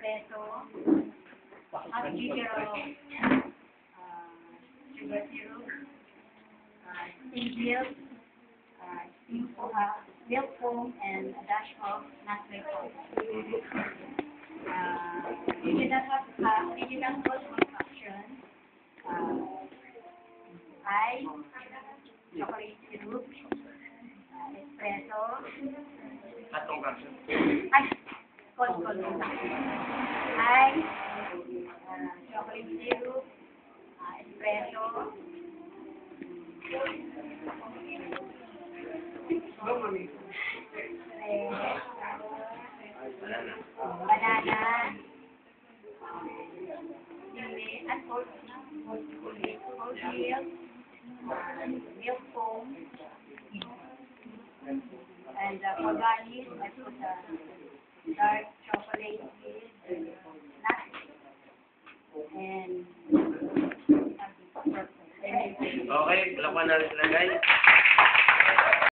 espresso, half liter of sugar syrup, steamed milk, milk foam, and a dash of nutmeg powder. Digital cold concoction, ice, chocolate syrup, espresso, Atong kapsyon. ice, cold concoction, ice, chocolate syrup, espresso, banana, and whole milk, milk foam, and for garnish, I put dark chocolate with nuts and Okay, lakuan natin sila guys.